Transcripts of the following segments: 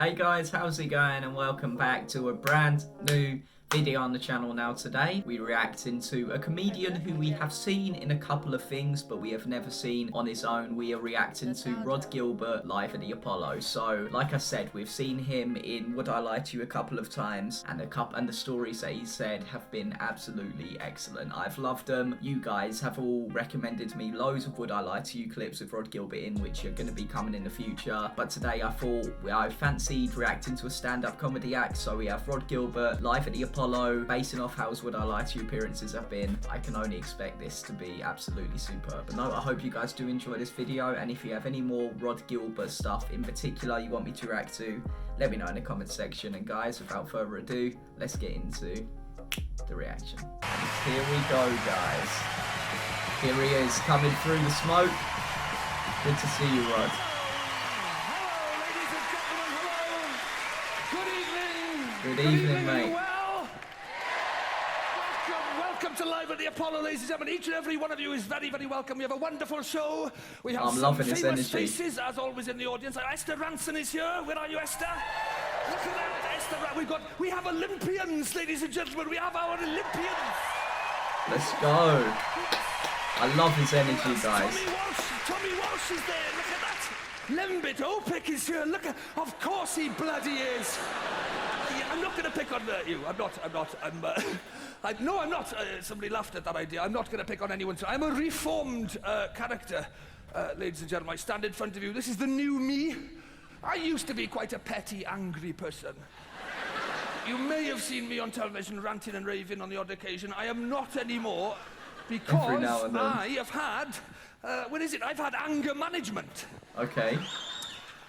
Hey guys, how's it going, and welcome back to a brand new video on the channel. Now today we react into a comedian who we have seen in a couple of things but we have never seen on his own. We are reacting to Rhod Gilbert live at the Apollo. So like I said, we've seen him in Would I Lie to You a couple of times, and the stories that he said have been absolutely excellent. I've loved them. You guys have all recommended me loads of Would I Lie to You clips with Rhod Gilbert in, which are going to be coming in the future, but today I thought I fancied reacting to a stand-up comedy act. So we have Rhod Gilbert live at the Apollo. Basing off how Would I Lie to You appearances have been, I can only expect this to be absolutely superb. But no, I hope you guys do enjoy this video, and if you have any more Rhod Gilbert stuff in particular you want me to react to, let me know in the comment section. And guys, without further ado, let's get into the reaction. And here we go, guys. Here he is, coming through the smoke. Good to see you, Rhod. Good evening, mate. Welcome to Live at the Apollo, ladies and gentlemen. Each and every one of you is very, very welcome. We have a wonderful show. We have some famous faces, as always, in the audience. Esther Ranson is here. Where are you, Esther? Look at that, Esther. We have Olympians, ladies and gentlemen. We have our Olympians. Let's go. I love his energy, guys. Tommy Walsh is there. Look at that. Lembit Opik is here. Look at, of course he bloody is. I'm not going to pick on you. I'm not. Somebody laughed at that idea. I'm not going to pick on anyone. I'm a reformed character, ladies and gentlemen. I stand in front of you. This is the new me. I used to be quite a petty, angry person. You may have seen me on television ranting and raving on the odd occasion. I am not anymore because I have had, I've had anger management. Okay.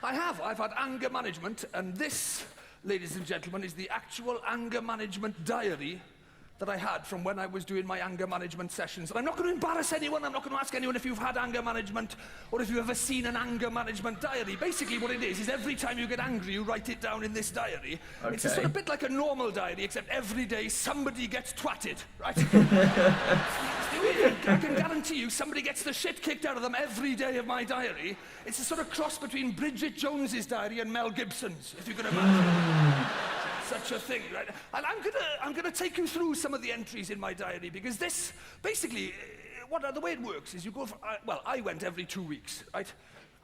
I've had anger management, and this, ladies and gentlemen, is the actual anger management diary that I had from when I was doing my anger management sessions. And I'm not going to embarrass anyone. I'm not going to ask anyone if you've had anger management or if you've ever seen an anger management diary. Basically what it is every time you get angry, you write it down in this diary. Okay. It's a sort of bit like a normal diary, except every day somebody gets twatted, right? I can guarantee you somebody gets the shit kicked out of them every day of my diary. It's a sort of cross between Bridget Jones's diary and Mel Gibson's, if you can imagine. Such a thing, right? And I'm gonna take you through some of the entries in my diary, because this, basically, the way it works is you go for, I went every 2 weeks, right?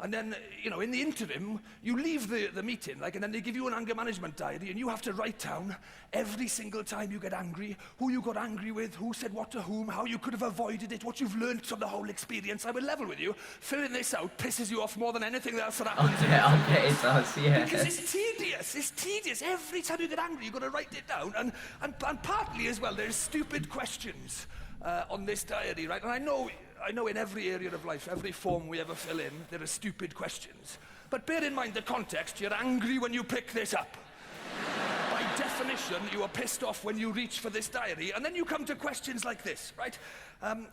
And then, in the interim, you leave the meeting, and then they give you an anger management diary, and you have to write down every single time you get angry, who you got angry with, who said what to whom, how you could have avoided it, what you've learned from the whole experience. I will level with you. Filling this out pisses you off more than anything else that happens. Okay, it does, yeah. Because it's tedious. Every time you get angry, you've got to write it down. And partly as well, there's stupid questions on this diary, right? And I know in every area of life, every form we ever fill in, there are stupid questions. But bear in mind the context. You're angry when you pick this up. By definition, you are pissed off when you reach for this diary. And then you come to questions like this, right?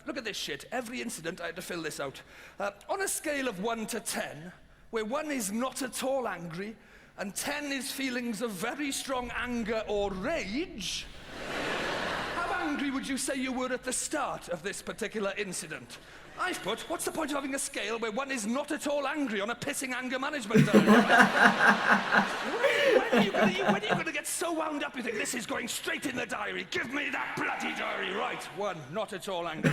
Look at this shit. Every incident, I had to fill this out. On a scale of 1 to 10, where 1 is not at all angry, and 10 is feelings of very strong anger or rage, how angry would you say you were at the start of this particular incident? I've put, what's the point of having a scale where 1 is not at all angry on a pissing anger management diary? When are you going to get so wound up you think, this is going straight in the diary? Give me that bloody diary. Right, 1, not at all angry.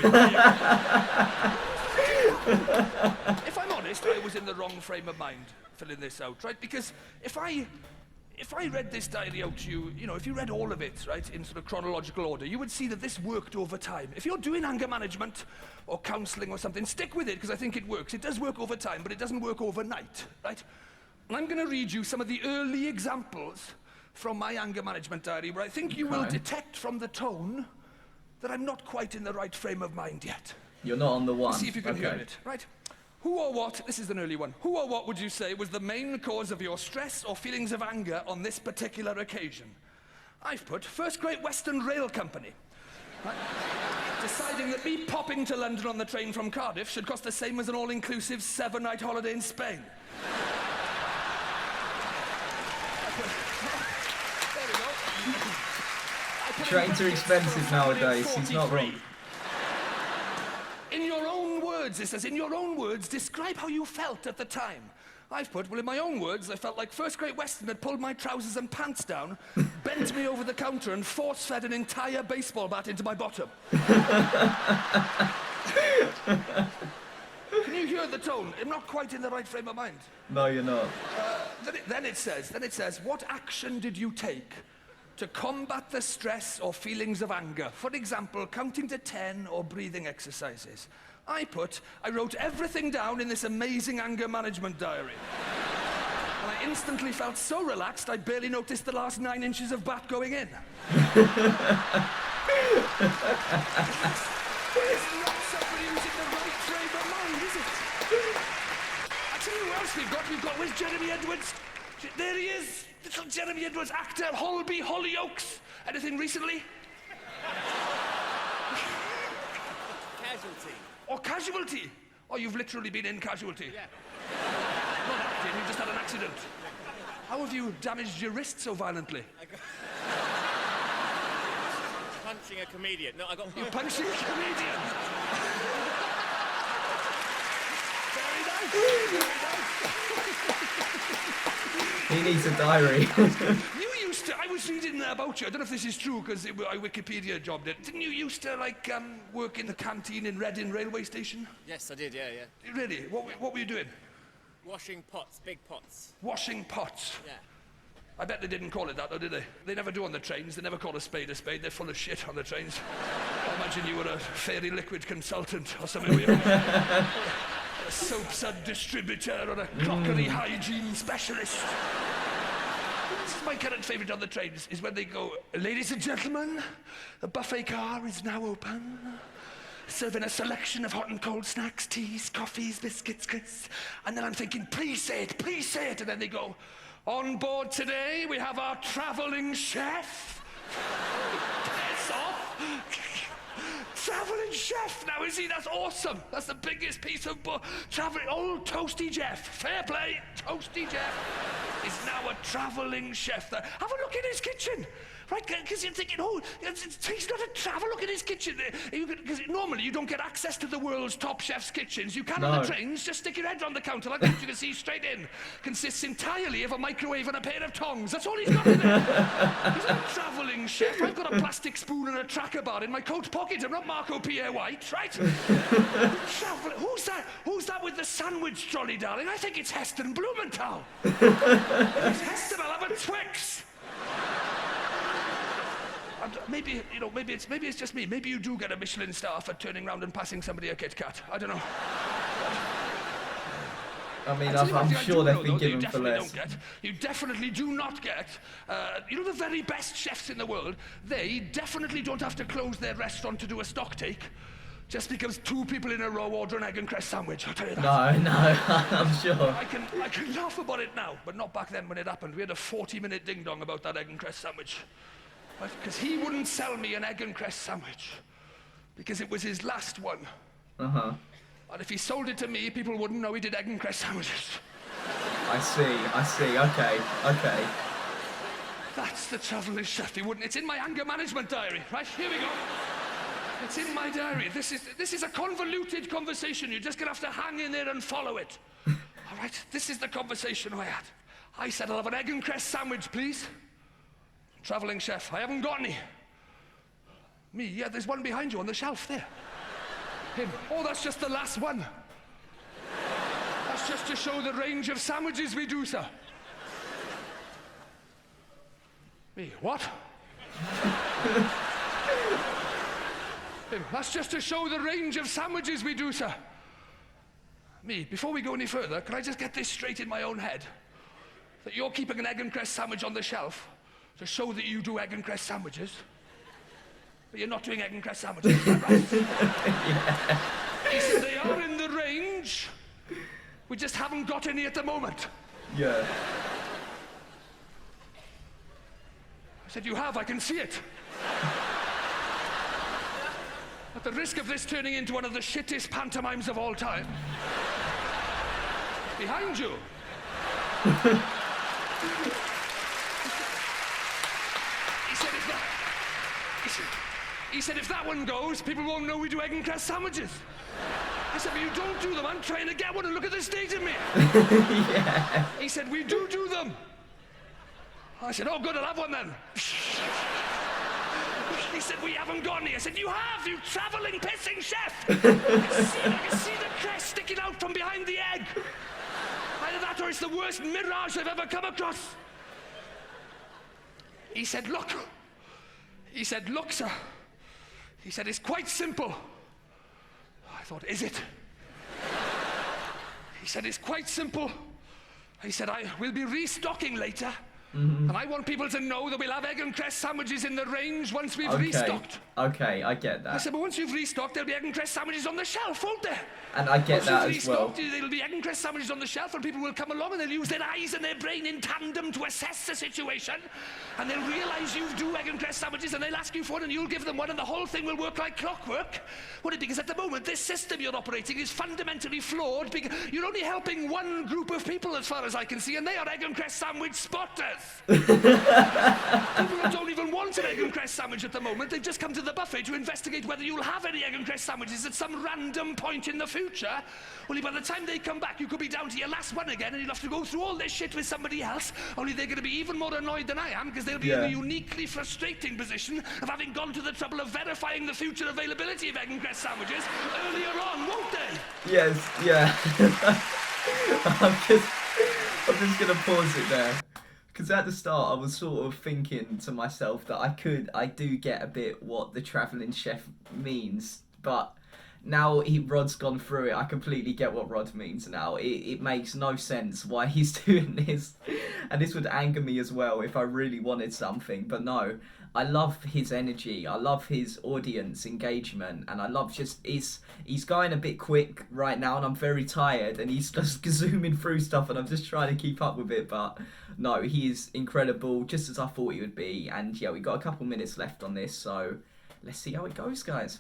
If I'm honest, I was in the wrong frame of mind filling this out, right? Because if I read this diary out to you, if you read all of it, right, in sort of chronological order, you would see that this worked over time. If you're doing anger management or counseling or something, stick with it, because I think it works. It does work over time, but it doesn't work overnight, right? And I'm going to read you some of the early examples from my anger management diary, where I think you will detect from the tone that I'm not quite in the right frame of mind yet. You're not on the one. See if you can hear it, right? Who or what, this is an early one, who or what would you say was the main cause of your stress or feelings of anger on this particular occasion? I've put First Great Western Rail Company. Right? Deciding that me popping to London on the train from Cardiff should cost the same as an all-inclusive 7-night holiday in Spain. There we go. Trains are expensive nowadays, he's not wrong. In your own words, it says, in your own words, describe how you felt at the time. I've put, well, in my own words, I felt like First Great Western had pulled my trousers and pants down, bent me over the counter and force-fed an entire baseball bat into my bottom. Can you hear the tone? I'm not quite in the right frame of mind. No, you're not. Then it says, what action did you take to combat the stress or feelings of anger? For example, counting to 10 or breathing exercises. I wrote everything down in this amazing anger management diary. And I instantly felt so relaxed, I barely noticed the last 9 inches of bat going in. It's not somebody who's in the right frame of mind, is it? I tell you who else we've got, where's Jeremy Edwards? There he is, little Jeremy Edwards, actor, Holby, Hollyoaks. Anything recently? Casualty. Or Casualty? Oh, you've literally been in Casualty. Yeah. Not acting, you just had an accident. How have you damaged your wrist so violently? I got... punching a comedian. No, I got... You're punching a comedian. Very nice. Very nice. He needs a diary. I was reading about you. I don't know if this is true because I Wikipedia jobbed it. Didn't you used to work in the canteen in Reading railway station? Yes, I did, yeah. Really? What were you doing? Washing pots, big pots. Washing pots? Yeah. I bet they didn't call it that though, did they? They never do on the trains. They never call a spade a spade. They're full of shit on the trains. I imagine you were a fairy liquid consultant or something. Were you? A soap sud distributor or a crockery hygiene specialist. This is my current favourite on the trains, is when they go, ladies and gentlemen, the buffet car is now open, serving a selection of hot and cold snacks, teas, coffees, biscuits, crisps. And then I'm thinking, please say it. And then they go, on board today, we have our travelling chef. Piss off. Travelling chef now, is he? That's awesome. That's the biggest piece of travelling. Old Toasty Jeff. Fair play. Toasty Jeff is now a travelling chef. Have a look in his kitchen. Right, because you're thinking, he's not a travel. Look at his kitchen. Because normally you don't get access to the world's top chef's kitchens. You can on the trains. Just stick your head on the counter like that. You can see straight in. Consists entirely of a microwave and a pair of tongs. That's all he's got in there. He's not a travelling chef. I've got a plastic spoon and a tracker bar in my coat pocket. I'm not Marco Pierre White, right? Who's that with the sandwich trolley, darling? I think it's Heston Blumenthal. If it's Heston, I'll have a Twix. Maybe it's just me. Maybe you do get a Michelin star for turning round and passing somebody a Kit Kat. I don't know. I mean, I'm sure they've been given for less. You definitely do not get. The very best chefs in the world, they definitely don't have to close their restaurant to do a stock take. Just because 2 people in a row order an egg and cress sandwich, I'll tell you that. No, I'm sure. I can laugh about it now, but not back then when it happened. We had a 40-minute ding-dong about that egg and cress sandwich. Because he wouldn't sell me an egg and cress sandwich. Because it was his last one. Uh-huh. And if he sold it to me, people wouldn't know he did egg and cress sandwiches. I see. Okay. That's the travelling chef. He wouldn't. It's in my anger management diary. Right, here we go. It's in my diary. This is a convoluted conversation. You're just going to have to hang in there and follow it. All right, this is the conversation I had. I said, I'll have an egg and cress sandwich, please. Travelling chef, I haven't got any. Me, yeah, there's one behind you on the shelf there. Him, oh, that's just the last one. That's just to show the range of sandwiches we do, sir. Me, what? Him, that's just to show the range of sandwiches we do, sir. Me, before we go any further, can I just get this straight in my own head? That you're keeping an egg and cress sandwich on the shelf to show that you do egg and cress sandwiches, but you're not doing egg and cress sandwiches, is that right? Yeah. He said they are in the range, we just haven't got any at the moment. Yeah. I said, you have, I can see it. At the risk of this turning into one of the shittest pantomimes of all time, behind you. He said, if that one goes, people won't know we do egg and cress sandwiches. I said, but you don't do them. I'm trying to get one and look at the state of me. Yeah. He said, we do them. I said, oh, good, I'll have one then. He said, we haven't got any. I said, you have, you travelling pissing chef. I can see the crest sticking out from behind the egg. Either that or it's the worst mirage I've ever come across. He said, look. He said, look, sir. He said, it's quite simple. I thought, is it? He said, it's quite simple. He said, I will be restocking later. And I want people to know that we'll have egg and cress sandwiches in the range once we've restocked. Okay, I get that. I said, but once you've restocked, there'll be egg and cress sandwiches on the shelf, won't there? And I get that as well. There'll be egg and cress sandwiches on the shelf, and people will come along and they'll use their eyes and their brain in tandem to assess the situation. And they'll realise you do egg and cress sandwiches, and they'll ask you for one, and you'll give them one, and the whole thing will work like clockwork. Well, because at the moment, this system you're operating is fundamentally flawed, because you're only helping one group of people, as far as I can see, and they are egg and cress sandwich spotters. People who don't even want an egg and cress sandwich at the moment, they've just come to the buffet to investigate whether you'll have any egg and cress sandwiches at some random point in the future. Only by the time they come back, you could be down to your last one again, and you'll have to go through all this shit with somebody else, only they're going to be even more annoyed than I am, because they'll be in the uniquely frustrating position of having gone to the trouble of verifying the future availability of egg and cress sandwiches earlier on, won't they? Yes, yeah. I'm just going to pause it there. Because at the start I was sort of thinking to myself that I do get a bit what the travelling chef means, but now Rod's gone through it, I completely get what Rhod means now. It makes no sense why he's doing this, and this would anger me as well if I really wanted something, but no. I love his energy, I love his audience engagement, and I love just, he's going a bit quick right now and I'm very tired, and he's just zooming through stuff and I'm just trying to keep up with it, but no, he is incredible, just as I thought he would be, and yeah, we've got a couple minutes left on this, so let's see how it goes, guys.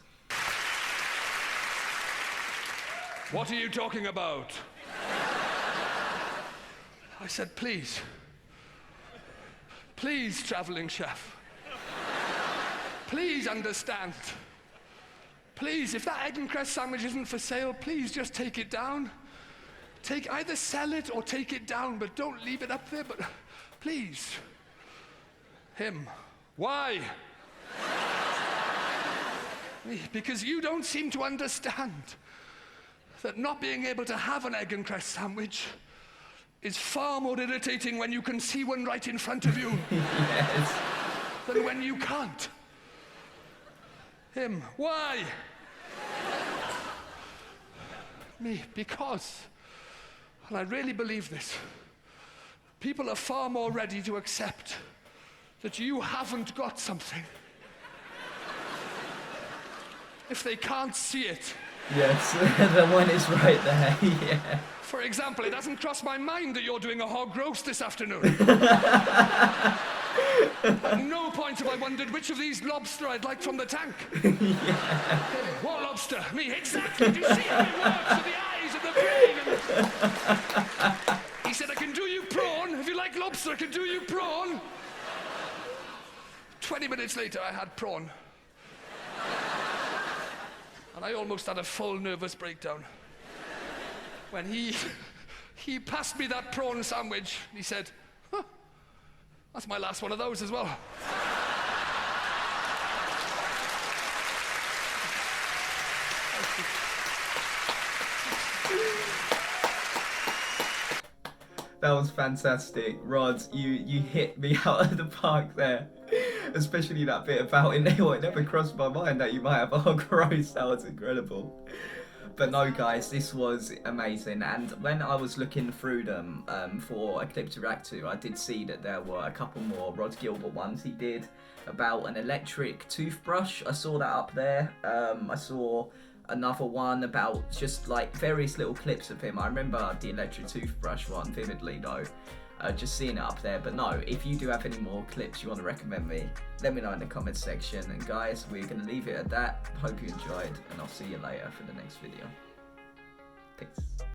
What are you talking about? I said, please, travelling chef. Please understand. Please, if that egg and cress sandwich isn't for sale, please just take it down. Either sell it or take it down, but don't leave it up there, but please. Him. Why? Me, because you don't seem to understand that not being able to have an egg and cress sandwich is far more irritating when you can see one right in front of you than when you can't. Him. Why? Me. Because, and I really believe this, people are far more ready to accept that you haven't got something if they can't see it. Yes, the one is right there, yeah. For example, it hasn't crossed my mind that you're doing a hog roast this afternoon. At no point have I wondered which of these lobster I'd like from the tank. Yeah. What lobster? Me, exactly. Do you see how it works with the eyes and the brain? And... He said, I can do you prawn. If you like lobster, I can do you prawn. 20 minutes later, I had prawn. And I almost had a full nervous breakdown. When he passed me that prawn sandwich, he said, huh, that's my last one of those as well. That was fantastic. Rhod, you hit me out of the park there. Especially that bit about it never crossed my mind that you might have a hog roast. That was incredible. But no, guys, this was amazing. And when I was looking through them for a clip to react to, I did see that there were a couple more Rhod Gilbert ones he did about an electric toothbrush. I saw that up there. I saw another one about just like various little clips of him. I remember the electric toothbrush one vividly though. Just seeing it up there. But no, if you do have any more clips you want to recommend me, let me know in the comments section. And guys, we're going to leave it at that. Hope you enjoyed, and I'll see you later for the next video. Peace.